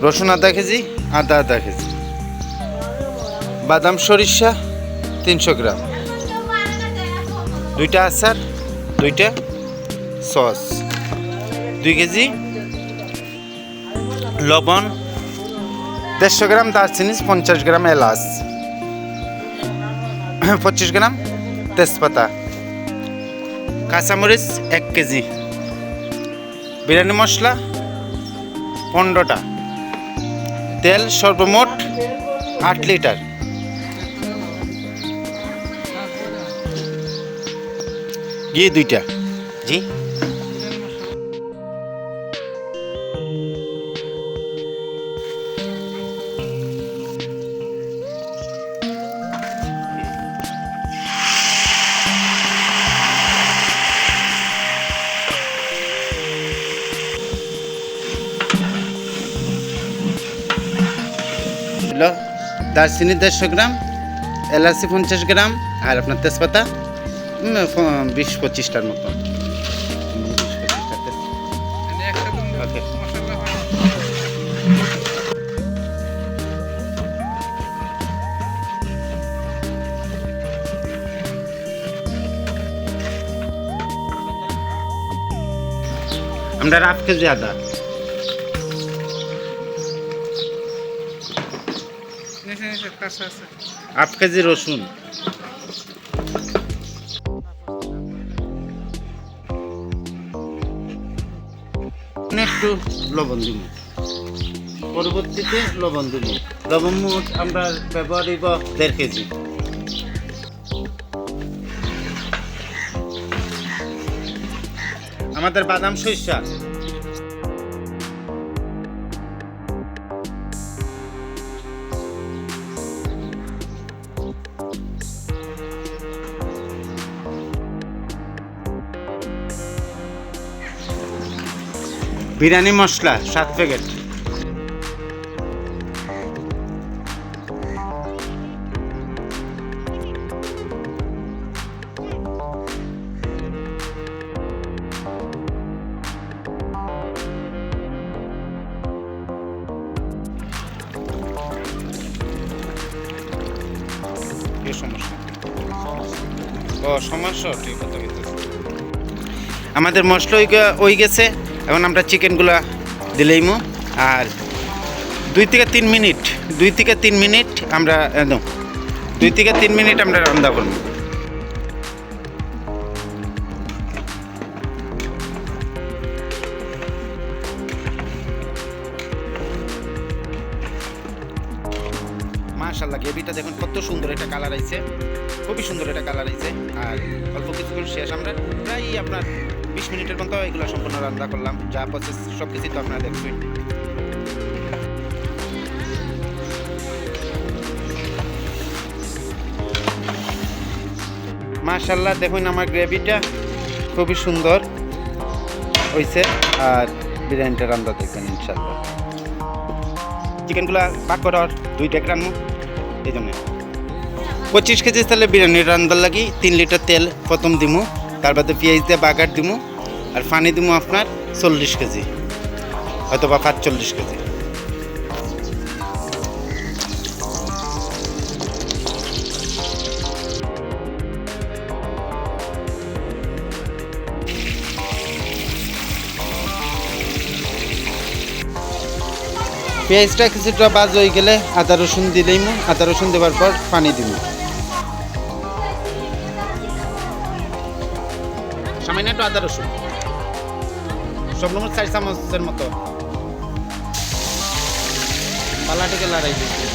রসুন আধা কেজি, আদা আধা কেজি, বাদাম সরিষা 300 গ্রাম, 2টা আচার, 2টা সস, 2 কেজি লবণ, 150 গ্রাম দারচিনি, 50 গ্রাম এলাচ, 25 গ্রাম তেজপাতা, কাঁচামরিচ 1 কেজি, বিরিয়ানি মশলা 15টা, তেল সর্বমোট 8 লিটার, ঘি 2টা। জি দারচিনি 150 গ্রাম, এলাচি 50 গ্রাম, আর আপনার তেজপাতা 20-25টার মতো। ওকে, আমরা 1/2 কেজি আদা, হাফ কেজি রসুন, একটু লবণ দিব, পরবর্তীতে লবণ দিব। লবণ মোট আমরা ব্যবহার দিব 1.5 কেজি। আমাদের বাদাম সরিষা বিরিয়ানি মশলা 7 প্যাকেট, সমস্যা ঠিক কথা বলতেছে। আমাদের মশলা হয়ে গেছে, এখন আমরা চিকেনগুলা দিলেইমু, আর 2 থেকে 3 মিনিট আমরা 2 থেকে 3 মিনিট আমরা রান্না করব। মাশাআল্লাহ, গ্রেভিটা দেখুন কত সুন্দর একটা কালার আইছে, খুবই সুন্দর একটা কালার আইছে। আর অল্প কিছুক্ষণ শেষ, আমরা প্রায় আপনার 20 মিনিটের মতো এগুলো সম্পূর্ণ রান্না করলাম। যা প্রসেস সব কিছুই তো আপনারা দেখবেন। মাশাআল্লাহ, দেখুন আমার গ্রেভিটা খুবই সুন্দর হয়েছে। আর বিরিয়ানিটা রান্না দেখবেন ইনশাআল্লাহ। চিকেনগুলো পাক করার 2টা রান্না, এই জন্য 25 কেজি তাহলে বিরিয়ানি রান্নার লাগি 3 লিটার তেল প্রথম দিমু, তার বাদে পেঁয়াজ দিয়ে বাগার দিমু, আর পানি দিমু আপনার 40 কেজি অথবা 45 কেজি। পেঁয়াজটা কিছুটা বাজ হয়ে গেলে আদা রসুন দিলেইমু, আদা রসুন দেওয়ার পর পানি দিমু, সামান্য একটু আদা রসুন, সব নম্বর 4 চামচের মতো। পালাটিকে লড়াই দিচ্ছি।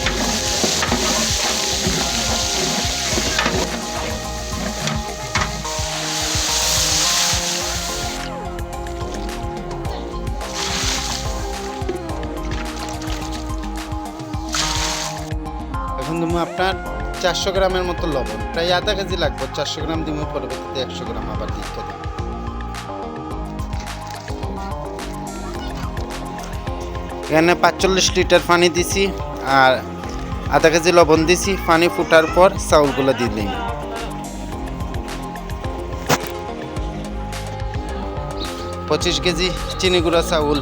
এখন দিব আপনার 400 গ্রামের মতো লবণ, প্রায় আধা কেজি লাগবে। 400 গ্রাম দিব, পরবর্তীতে 100 গ্রাম আবার দিতে দেব। এখানে 45 লিটার পানি দিছি, আর আধা কেজি লবণ দিছি। পানি ফুটার পর চাউলগুলো দিয়ে দিই। 25 কেজি চিনি গুঁড়া চাউল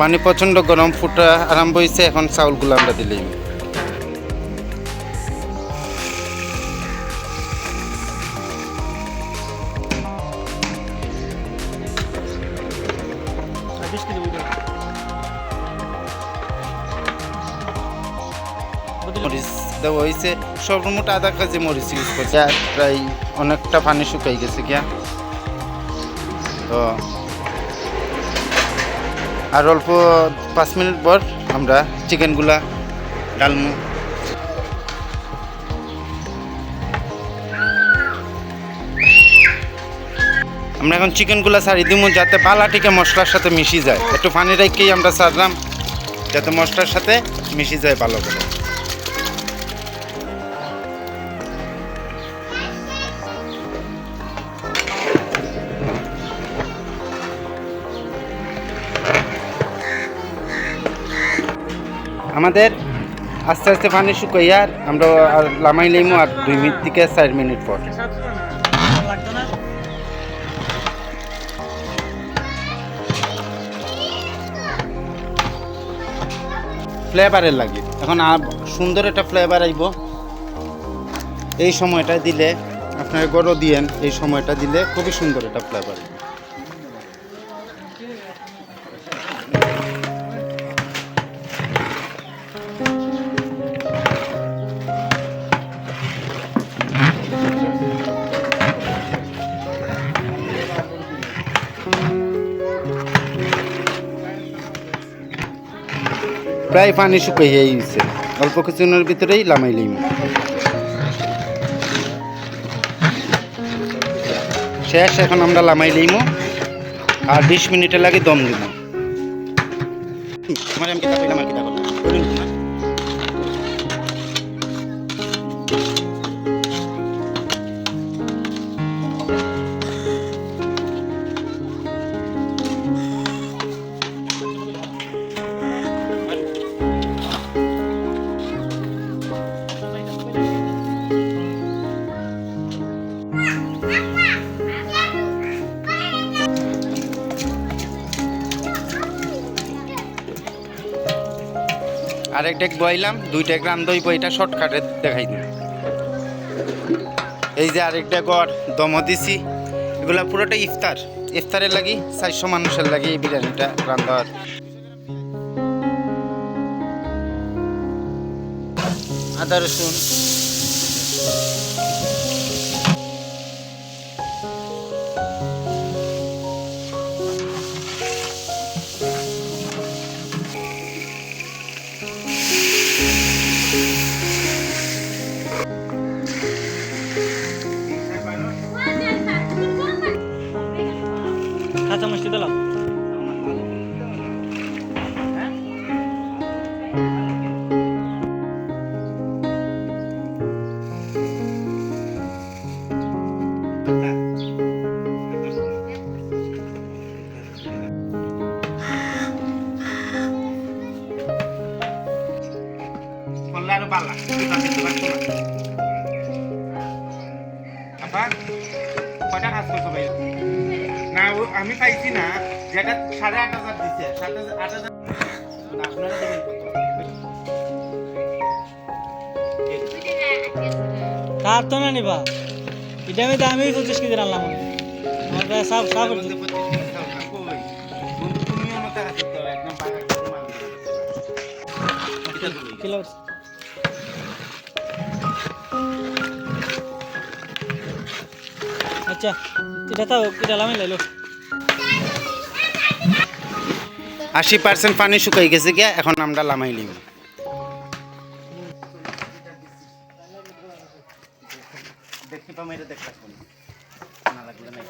পানি প্রচণ্ড গরম ফুটা আরম্ভ হয়েছে, এখন চাউলগুলো আমরা দিলেই। মরিচ দেওয়া হয়েছে, সর্বমোট আধা কেজি মরিচ ইউজ করছে। প্রায় অনেকটা পানি শুকাই গেছে গিয়া, তো আর অল্প 5 মিনিট পর আমরা চিকেনগুলা ডালমু। আমরা এখন চিকেনগুলা ছাড়ি দিমু যাতে বালাটিকে মশলার সাথে মিশি যায়। একটু পানি রেখেই আমরা ছাড়লাম যাতে মশলার সাথে মিশি যায় ভালো করে। আমাদের আস্তে আস্তে পানি শুকাইয়া আমরা আর লামাই লইমু আর 2 মিনিট থেকে 4 মিনিট পর। ফ্লেভারের লাগে এখন সুন্দর একটা ফ্লেভার আইব। এই সময়টা দিলে আপনার গরো দিয়েন, এই সময়টা দিলে খুবই সুন্দর একটা ফ্লেভার। প্রায় পানি শুকাইয়া গেছে, অল্প কিছুদিনের ভিতরেই লামাই লইম। শেষ, এখন আমরা লামাই লইম আর 20 মিনিটের লাগে দম দিব। আরেক ডেক বইলাম, 2 ডেক রান্ধই বইটা শর্টকাটে দেখাই দিই। এই যে আরেক ডেক দম দিছি, এগুলা পুরোটা ইফতারের লাগি 400 মানুষের লাগি এই বিরিয়ানিটা রান্ধার। আদা রসুন, কাঁচা মিষ্টি দিলাম। আমি পাইছি না যেটা 8,500 দিচ্ছে, 8,000 আপনারা দেবেন কত? কার তো না নিবা, এটা আমি 25 কেজি রান্নাম। আমার প্রায় সাফ তুমিও মতো আছে তো একদম কিলো। আচ্ছা, এটা তাও এটা লামাই লাইলো। 80% পানি শুকাই গেছে গিয়া, এখন আমরা লামাই লিম। দেখতে পাম এটা দেখতে না লাগলে না।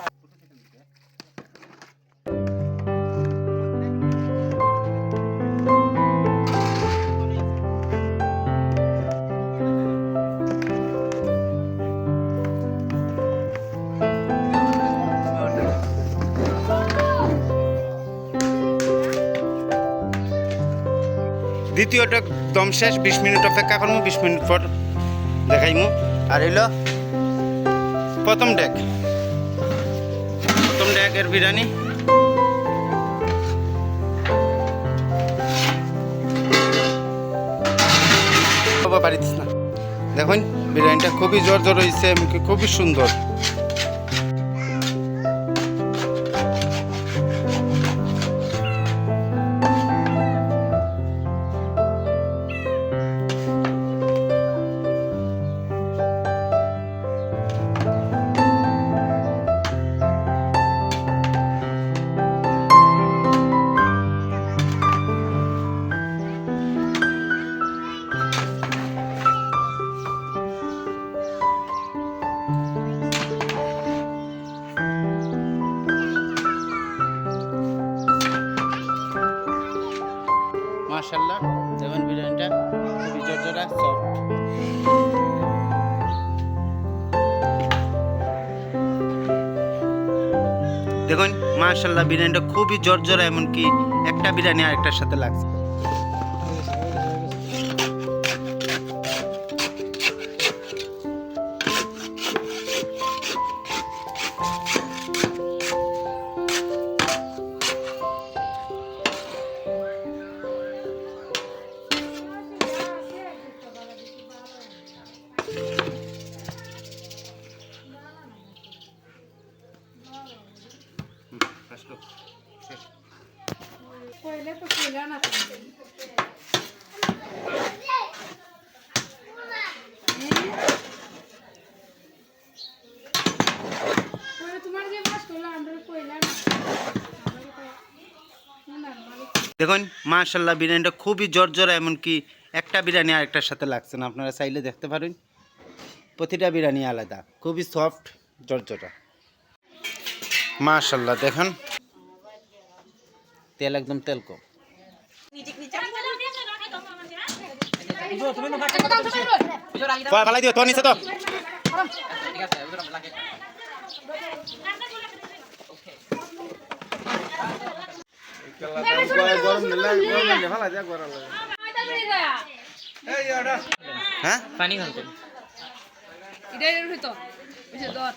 দ্বিতীয়টা দম শেষ, 20 মিনিট অপেক্ষা করবো, 20 মিনিট পর দেখাইমু। আর এলো প্রথম ডেকের বিরিয়ানি। বাবা বাড়ি দিস না। দেখুন বিরিয়ানিটা খুবই জোর হয়েছে, খুবই সুন্দর। মাশাআল্লাহ, যেমন বিরিয়ানিটা খুবই জর্জরা সফট। দেখুন মাশাআল্লাহ, বিরিয়ানিটা খুবই জর্জরা, এমনকি একটা বিরিয়ানি আরেকটার সাথে লাগছে। पहले तो खुला ना था। पहले तुम्हारे जो बात खुला अंदर कोयला ना। দেখুন মাশাআল্লাহ, বিরিয়ানিটা খুবই জর্জরা, এমনকি একটা বিরিয়ানি আরেকটার সাথে লাগছে না। আপনারা চাইলে দেখতে পারেন, প্রতিটা বিরিয়ানি আলাদা, খুবই সফট জর্জরা। মাশাআল্লাহ, দেখেন তেল একদম তেল কম। ফালাই দিও তো নিচে তো। হ্যাঁ পানি খাওয়া इधर इधर तो, इधर दौड़।